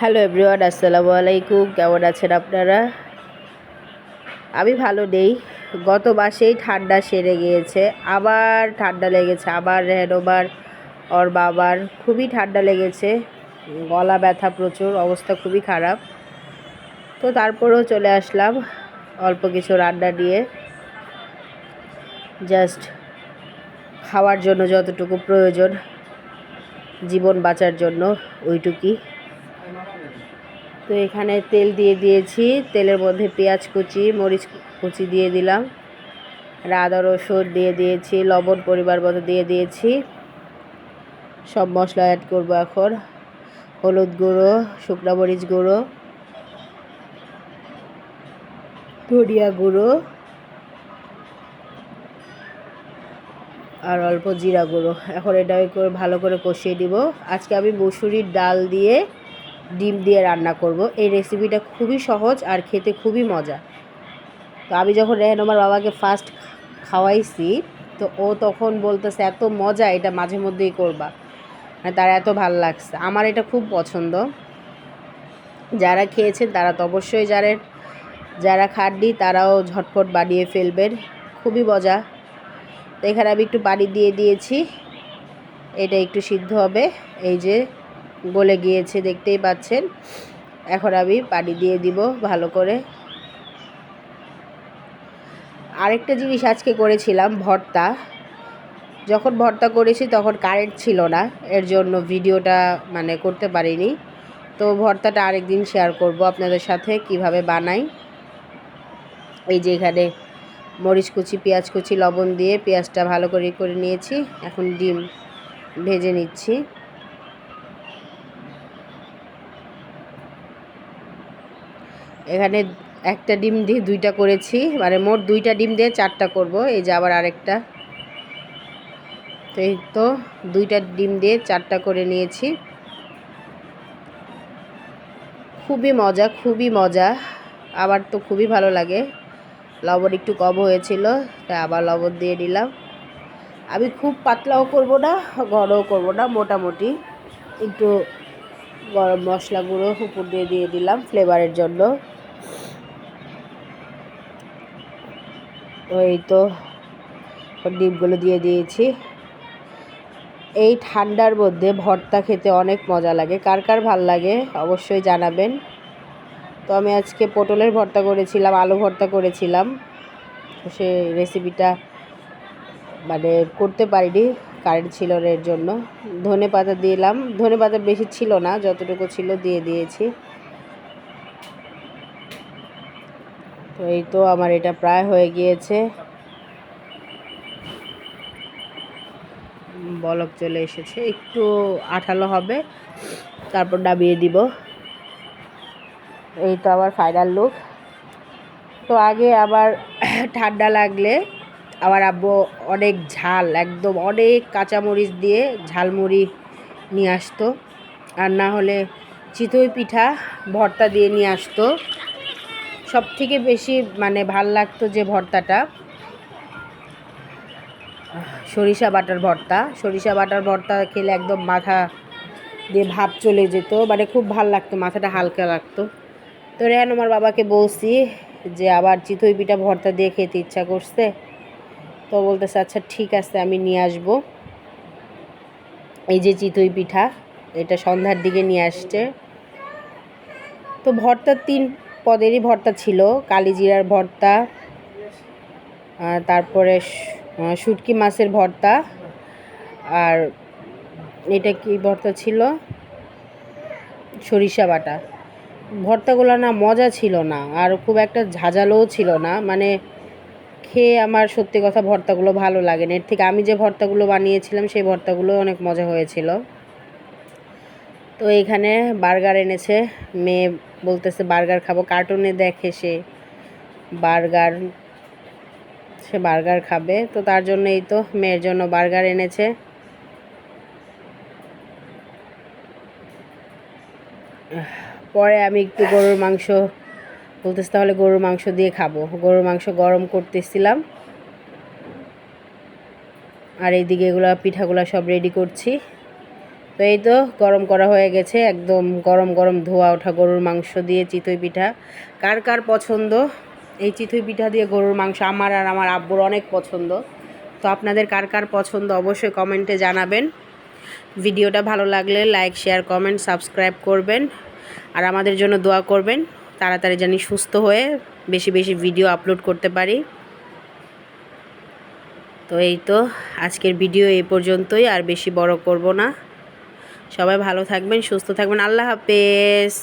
Hello everyone, আসসালামু আলাইকুম। কেমন আছেন আপনারা? আমি ভালো নেই। গত মাসেই ঠান্ডা সেরে গিয়েছে, আবার ঠান্ডা লেগেছে। আবার রেহনবার ওর বাবার খুবই ঠান্ডা লেগেছে, গলা ব্যথা প্রচুর, অবস্থা খুবই খারাপ। তো তারপরেও চলে আসলাম অল্প কিছু রান্না নিয়ে, জাস্ট খাওয়ার জন্য যতটুকু প্রয়োজন জীবন বাঁচার জন্য ওইটুকুই। তো এখানে তেল দিয়ে দিয়েছি, তেলের মধ্যে পেঁয়াজ কুচি, মরিচ কুচি দিয়ে দিলাম, আদা রসুন দিয়ে দিয়েছি, লবণ পরিমাণ মতো দিয়ে দিয়েছি। সব মশলা অ্যাড করবো এখন। হলুদ গুঁড়ো, শুকনো মরিচ গুঁড়ো, ধনিয়া গুঁড়ো আর অল্প জিরা গুঁড়ো। এখন এটা করে ভালো করে কষিয়ে দিব। আজকে আমি মসুরির ডাল দিয়ে ডিম দিয়ে রান্না করব। এই রেসিপিটা খুবই সহজ আর খেতে খুবই মজা। তো আমি যখন রেহনমার বাবাকে ফার্স্ট খাওয়াইছি, তো ও তখন বলতেছে এত মজা, এটা মাঝে মধ্যেই করবা, মানে তার এত ভালো লাগছে। আমার এটা খুব পছন্দ। যারা খেয়েছেন তারা তো অবশ্যই জানেন, যারা খাননি তারাও ঝটফট বানিয়ে ফেলবেন, খুবই মজা। তো এখানে আমি একটু পানি দিয়ে দিয়েছি, এটা একটু সিদ্ধ হবে। এই যে গলে গিয়েছে, দেখতেই পাচ্ছেন। এখন আমি পানি দিয়ে দিব ভালো করে। আরেকটা জিনিস আজকে করেছিলাম, ভর্তা। যখন ভর্তা করেছি তখন কারেন্ট ছিল না, এর জন্য ভিডিওটা করতে পারিনি। তো ভর্তাটা আরেকদিন শেয়ার করব আপনাদের সাথে কিভাবে বানাই। এই যে এখানে মরিচ কুচি, পেঁয়াজ কুচি, লবণ দিয়ে পেঁয়াজটা ভালো করে নিয়েছি। এখন ডিম ভেজে নিচ্ছি। এখানে একটা ডিম দিয়ে দুইটা করেছি, মোট দুইটা ডিম দিয়ে চারটা করব। এই যে আবার আরেকটা। তো এই তো দুইটা ডিম দিয়ে চারটা করে নিয়েছি। খুবই মজা, খুবই মজা। আমার তো খুবই ভালো লাগে। লবণ একটু কম হয়েছিল, তাই আবার লবণ দিয়ে দিলাম। আমি খুব পাতলাও করব না, ঘনও করব না, মোটামুটি একটু গরম মশলা গুঁড়ো উপর দিয়ে দিলাম ফ্লেভারের জন্য। এই তো ডিমগুলো দিয়ে দিয়েছি। এই ঠান্ডার মধ্যে ভর্তা খেতে অনেক মজা লাগে। কার কার ভাল লাগে অবশ্যই জানাবেন। তো আমি আজকে পটলের ভর্তা করেছিলাম, আলু ভর্তা করেছিলাম। সে রেসিপিটা করতে পারিনি, কারেন্ট ছিল না, এর জন্য। ধনে পাতা দিলাম, ধনে পাতা বেশি ছিল না, যতটুকু ছিল দিয়ে দিয়েছি। তো এই তো আমার এটা প্রায় হয়ে গিয়েছে, বলক চলে এসেছে, একটু আঠালো হবে, তারপর নামিয়ে দিব। এই তো আমার ফাইনাল লুক। তো আগে আবার ঠান্ডা লাগলে আমার আব্বু অনেক ঝাল, একদম অনেক কাঁচামরিচ দিয়ে ঝালমুড়ি নিয়ে আসতো, আর না হলে চিতই পিঠা ভর্তা দিয়ে নিয়ে আসতো। সব থেকে বেশি ভাল লাগতো যে ভর্তাটা, সরিষা বাটার ভর্তা। সরিষা বাটার ভর্তা খেলে একদম মাথা দিয়ে ভাব চলে যেত, খুব ভাল লাগতো, মাথাটা হালকা লাগতো। তো রেহান আমার বাবাকে বলছি যে আবার চিতই পিঠা ভর্তা দিয়ে খেতে ইচ্ছা করছে। তো বলতেছে আচ্ছা ঠিক আছে, আমি নিয়ে আসব। এই যে চিতই পিঠা, এটা সন্ধ্যার দিকে নিয়ে আসছে। তো ভর্তা 3 পদেরই ভর্তা ছিল, কালিজিরার ভর্তা, তারপরে শুটকি মাছের ভর্তা, আর এটা কি ভর্তা ছিল, সরিষা বাটা। ভর্তাগুলো না মজা ছিল না, আর খুব একটা ঝাঁঝালোও ছিল না, খেয়ে আমার সত্যি কথা ভর্তাগুলো ভালো লাগে না। এর থেকে আমি যে ভর্তাগুলো বানিয়েছিলাম সেই ভর্তাগুলো অনেক মজা হয়েছিল। তো এইখানে বার্গার এনেছে, মেয়ে বলতেছে বার্গার খাবো, কার্টুনে দেখে সে বার্গার খাবে। তো তার জন্য এই তো মেয়ের জন্য বার্গার এনেছে। পরে আমি একটু গরুর মাংস বলতেছি, তাহলে গরুর মাংস দিয়ে খাবো। গরুর মাংস গরম করতেছিলাম, আর এইদিকে এগুলো পিঠাগুলো সব রেডি করছি। তো এই তো গরম করা হয়ে গেছে, একদম গরম গরম ধোয়া ওঠা গরুর মাংস দিয়ে চিতই পিঠা। কার কার পছন্দ এই চিতই পিঠা দিয়ে গরুর মাংস? আমার আর আমার আব্বুর অনেক পছন্দ। তো আপনাদের কার কার পছন্দ অবশ্যই কমেন্টে জানাবেন। ভিডিওটা ভালো লাগলে লাইক, শেয়ার, কমেন্ট, সাবস্ক্রাইব করবেন। আর আমাদের জন্য দোয়া করবেন, তাড়াতাড়ি জানি সুস্থ হয়ে বেশি বেশি ভিডিও আপলোড করতে পারি। তো এই তো আজকের ভিডিও এই পর্যন্তই, আর বেশি বড় করব না। সবাই ভালো থাকবেন, সুস্থ থাকবেন। আল্লাহ হাফেজ।